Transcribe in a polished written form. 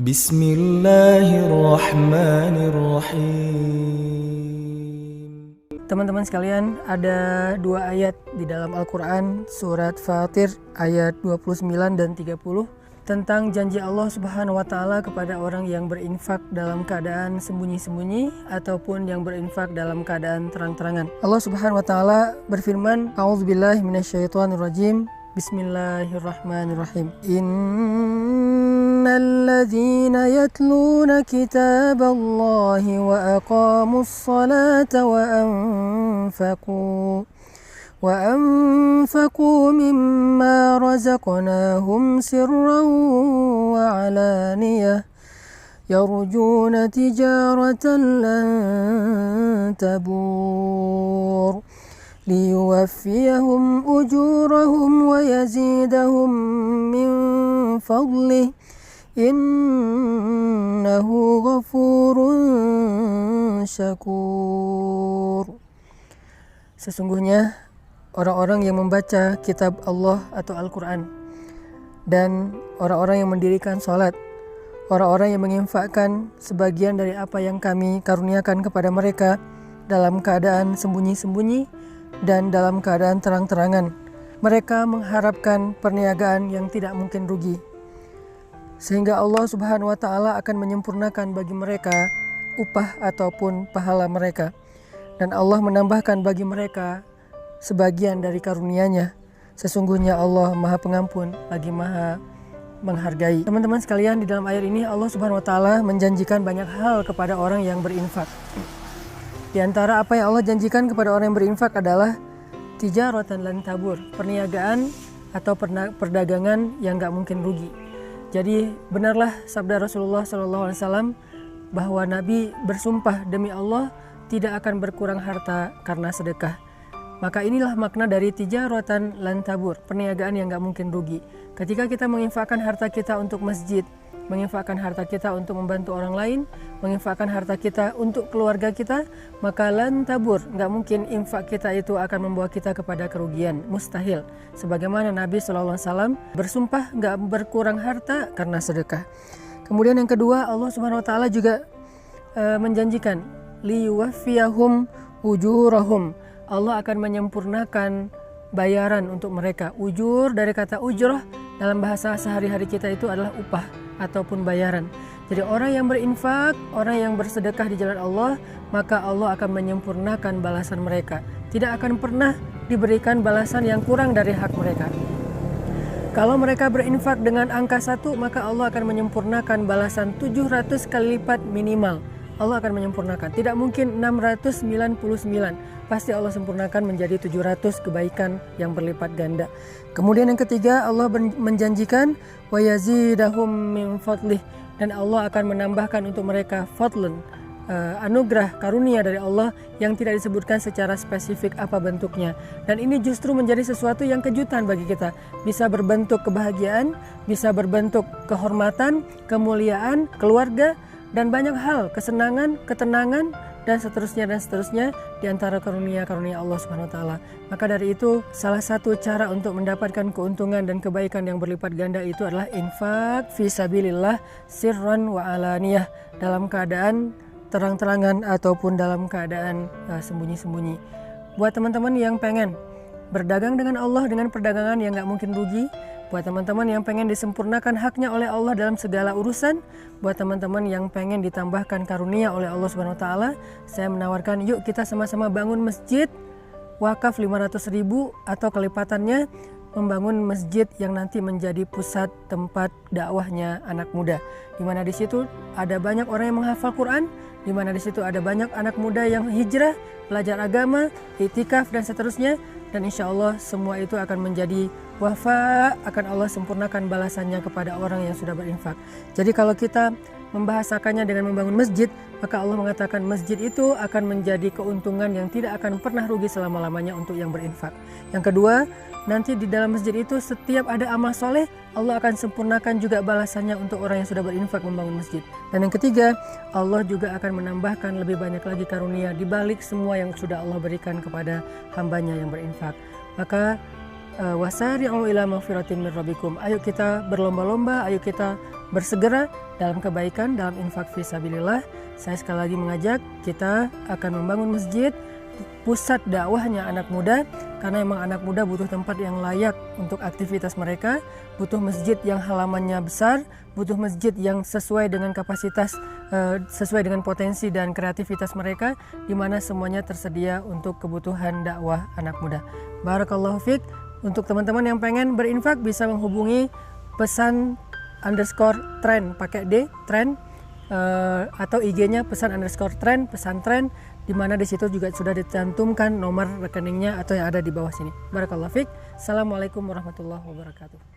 Bismillahirrahmanirrahim. Teman-teman sekalian, ada dua ayat di dalam Al-Quran, surat Fatir ayat 29 dan 30, tentang janji Allah Subhanahu wa Ta'ala kepada orang yang berinfak dalam keadaan sembunyi-sembunyi ataupun yang berinfak dalam keadaan terang-terangan. Allah Subhanahu wa Ta'ala berfirman, A'udzubillahi minasyaitonirrajim. Bismillahirrahmanirrahim. Innalladzina yatluna kitaballahi wa aqamus salata وأنفقوا مما رزقناهم سرا وعلانية يرجون تجارة لن تبور ليوفيهم أجورهم ويزيدهم من فضله إنه غفور شكور. Sesungguhnya orang-orang yang membaca kitab Allah atau Al-Quran dan orang-orang yang mendirikan sholat, orang-orang yang menginfakkan sebagian dari apa yang kami karuniakan kepada mereka dalam keadaan sembunyi-sembunyi dan dalam keadaan terang-terangan, mereka mengharapkan perniagaan yang tidak mungkin rugi, sehingga Allah Subhanahu wa Ta'ala akan menyempurnakan bagi mereka upah ataupun pahala mereka, dan Allah menambahkan bagi mereka sebagian dari karunia-Nya. Sesungguhnya Allah Maha Pengampun lagi Maha Menghargai. Teman-teman sekalian, di dalam ayat ini Allah Subhanahu wa Ta'ala menjanjikan banyak hal kepada orang yang berinfak. Di antara apa yang Allah janjikan kepada orang yang berinfak adalah tijaratan lan tabur, perniagaan atau perdagangan yang gak mungkin rugi. Jadi benarlah sabda Rasulullah SAW bahwa Nabi bersumpah demi Allah tidak akan berkurang harta karena sedekah. Maka inilah makna dari tijaratan lan tabur, perniagaan yang gak mungkin rugi. Ketika kita menginfakkan harta kita untuk masjid, menginfakkan harta kita untuk membantu orang lain, menginfakkan harta kita untuk keluarga kita, maka lan tabur, gak mungkin infak kita itu akan membawa kita kepada kerugian, mustahil. Sebagaimana Nabi SAW bersumpah gak berkurang harta karena sedekah. Kemudian yang kedua, Allah Subhanahu wa Ta'ala juga menjanjikan liyuwaffiyahum ujurahum, Allah akan menyempurnakan bayaran untuk mereka. Ujur dari kata ujrah dalam bahasa sehari-hari kita itu adalah upah ataupun bayaran. Jadi orang yang berinfak, orang yang bersedekah di jalan Allah, maka Allah akan menyempurnakan balasan mereka. Tidak akan pernah diberikan balasan yang kurang dari hak mereka. Kalau mereka berinfak dengan angka 1, maka Allah akan menyempurnakan balasan 700 kali lipat minimal. Allah akan menyempurnakan. Tidak mungkin 699. Pasti Allah sempurnakan menjadi 700 kebaikan yang berlipat ganda. Kemudian yang ketiga, Allah menjanjikan wa yazidahum min fadlih, dan Allah akan menambahkan untuk mereka fadlun, anugerah karunia dari Allah yang tidak disebutkan secara spesifik apa bentuknya. Dan ini justru menjadi sesuatu yang kejutan bagi kita. Bisa berbentuk kebahagiaan, bisa berbentuk kehormatan, kemuliaan, keluarga, dan banyak hal, kesenangan, ketenangan, dan seterusnya di antara karunia-karunia Allah Subhanahu wa Ta'ala. Maka dari itu, salah satu cara untuk mendapatkan keuntungan dan kebaikan yang berlipat ganda itu adalah infak fi sabilillah sirran wa alaniyah, dalam keadaan terang-terangan ataupun dalam keadaan sembunyi-sembunyi. Buat teman-teman yang pengen berdagang dengan Allah dengan perdagangan yang gak mungkin rugi, buat teman-teman yang pengen disempurnakan haknya oleh Allah dalam segala urusan, buat teman-teman yang pengen ditambahkan karunia oleh Allah Subhanahu wa Ta'ala, saya menawarkan yuk kita sama-sama bangun masjid wakaf 500.000 atau kelipatannya, membangun masjid yang nanti menjadi pusat tempat dakwahnya anak muda, di mana di situ ada banyak orang yang menghafal Quran, di mana di situ ada banyak anak muda yang hijrah, belajar agama, iktikaf dan seterusnya. Dan insya Allah semua itu akan menjadi wafa, akan Allah sempurnakan balasannya kepada orang yang sudah berinfak. Jadi kalau kita membahasakannya dengan membangun masjid, maka Allah mengatakan masjid itu akan menjadi keuntungan yang tidak akan pernah rugi selama-lamanya untuk yang berinfak. Yang kedua, nanti di dalam masjid itu setiap ada amal soleh, Allah akan sempurnakan juga balasannya untuk orang yang sudah berinfak membangun masjid. Dan yang ketiga, Allah juga akan menambahkan lebih banyak lagi karunia di balik semua yang sudah Allah berikan kepada hambanya yang berinfak. Maka wasari'u ila maghfiratin min rabbikum. Ayo kita berlomba-lomba, ayo kita bersegera dalam kebaikan, dalam infak fisabilillah. Saya sekali lagi mengajak kita akan membangun masjid, pusat dakwahnya anak muda, karena memang anak muda butuh tempat yang layak untuk aktivitas mereka, butuh masjid yang halamannya besar, butuh masjid yang sesuai dengan kapasitas, sesuai dengan potensi dan kreativitas mereka, di mana semuanya tersedia untuk kebutuhan dakwah anak muda. Barakallahu fiik. Untuk teman-teman yang pengen berinfak bisa menghubungi pesan_tren pakai D, tren, atau IG-nya pesan_tren, pesantren, di mana di situ juga sudah dicantumkan nomor rekeningnya atau yang ada di bawah sini. Barakallahu fiik. Assalamualaikum warahmatullahi wabarakatuh.